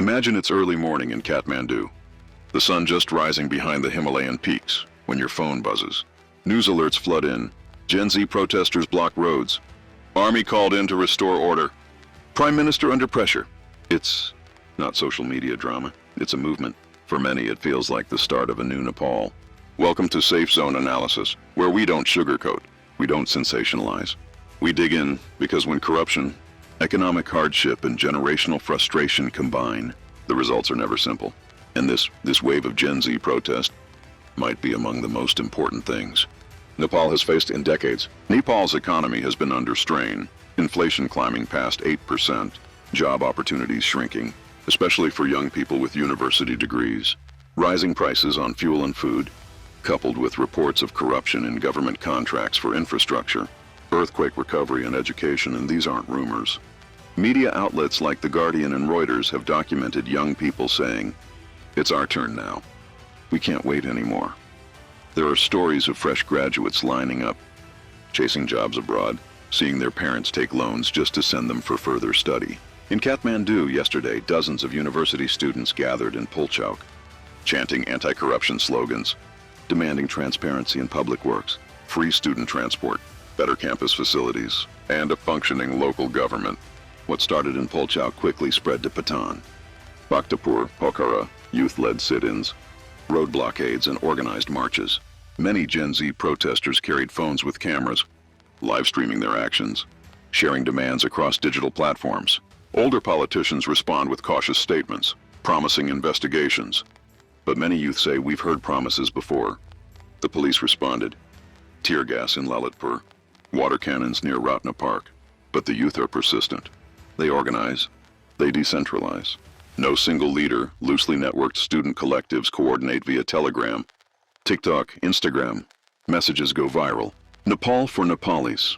Imagine it's early morning in Kathmandu. The sun just rising behind the Himalayan peaks when your phone buzzes. News alerts flood in. Gen Z protesters block roads. Army called in to restore order. Prime Minister under pressure. It's not social media drama. It's a movement. For many, it feels like the start of a new Nepal. Welcome to Safe Zone Analysis, where we don't sugarcoat. We don't sensationalize. We dig in because when corruption, economic hardship, and generational frustration combine, the results are never simple. And this wave of Gen Z protest might be among the most important things Nepal has faced in decades. Nepal's economy has been under strain, inflation climbing past 8%, job opportunities shrinking, especially for young people with university degrees, rising prices on fuel and food, coupled with reports of corruption in government contracts for infrastructure, earthquake recovery, and education, and these aren't rumors. Media outlets like The Guardian and Reuters have documented young people saying, "It's our turn now. We can't wait anymore." There are stories of fresh graduates lining up, chasing jobs abroad, seeing their parents take loans just to send them for further study. In Kathmandu yesterday, dozens of university students gathered in Polchok, chanting anti-corruption slogans, demanding transparency in public works, free student transport, better campus facilities, and a functioning local government. What started in Polchok quickly spread to Patan, Bhaktapur, Pokhara, youth-led sit-ins, road blockades, and organized marches. Many Gen Z protesters carried phones with cameras, live streaming their actions, sharing demands across digital platforms. Older politicians respond with cautious statements, promising investigations. But many youth say, "We've heard promises before." The police responded. Tear gas in Lalitpur, water cannons near Ratna Park. But the youth are persistent. They organize, they decentralize. No single leader, loosely networked student collectives coordinate via Telegram, TikTok, Instagram. Messages go viral. Nepal for Nepalis.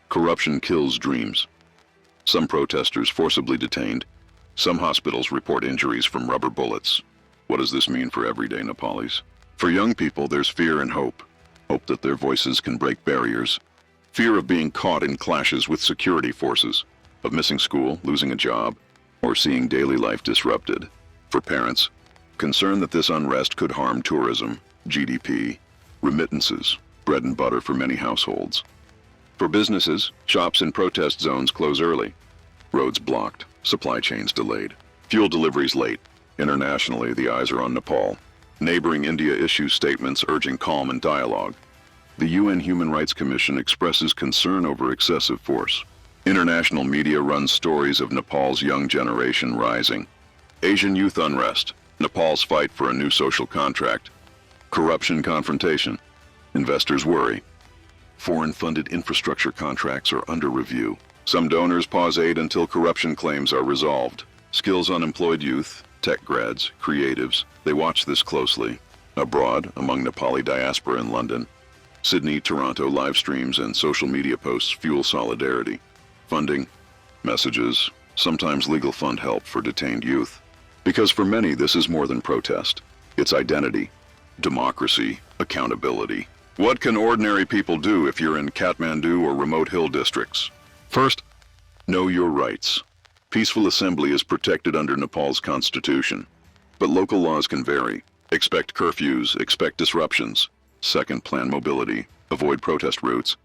Corruption kills dreams. Some protesters forcibly detained. Some hospitals report injuries from rubber bullets. What does this mean for everyday Nepalis? For young people, there's fear and hope. Hope that their voices can break barriers. Fear of being caught in clashes with security forces, of missing school, losing a job, or seeing daily life disrupted. For parents, concern that this unrest could harm tourism, GDP, remittances, bread and butter for many households. For businesses, shops in protest zones close early. Roads blocked, supply chains delayed, fuel deliveries late. Internationally, the eyes are on Nepal. Neighboring India issues statements urging calm and dialogue. The UN Human Rights Commission expresses concern over excessive force. International media runs stories of Nepal's young generation rising. Asian youth unrest, Nepal's fight for a new social contract. Corruption confrontation, investors worry. Foreign-funded infrastructure contracts are under review. Some donors pause aid until corruption claims are resolved. Skills unemployed youth, tech grads, creatives, they watch this closely. Abroad, among Nepali diaspora in London, Sydney, Toronto, live streams and social media posts fuel solidarity. Funding, messages, sometimes legal fund help for detained youth. Because for many, this is more than protest. It's identity, democracy, accountability. What can ordinary people do if you're in Kathmandu or remote hill districts? First, know your rights. Peaceful assembly is protected under Nepal's constitution, but local laws can vary. Expect curfews, expect disruptions. Second, plan mobility, avoid protest routes.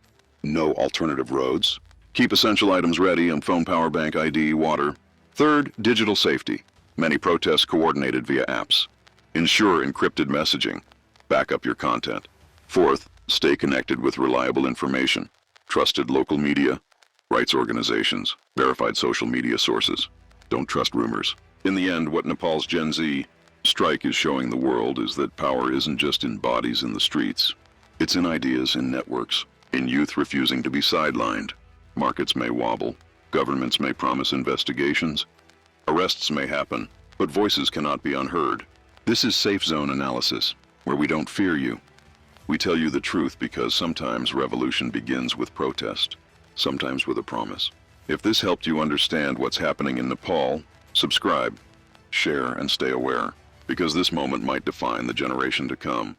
No alternative roads. Keep essential items ready and phone, power bank, ID, water. Third, digital safety. Many protests coordinated via apps. Ensure encrypted messaging. Back up your content. Fourth, stay connected with reliable information. Trusted local media, rights organizations, verified social media sources. Don't trust rumors. In the end, what Nepal's Gen Z strike is showing the world is that power isn't just in bodies in the streets. It's in ideas, in networks, in youth refusing to be sidelined. Markets may wobble, governments may promise investigations, arrests may happen, but voices cannot be unheard. This is Safe Zone Analysis, where we don't fear you. We tell you the truth because sometimes revolution begins with protest, sometimes with a promise. If this helped you understand what's happening in Nepal, subscribe, share, and stay aware, because this moment might define the generation to come.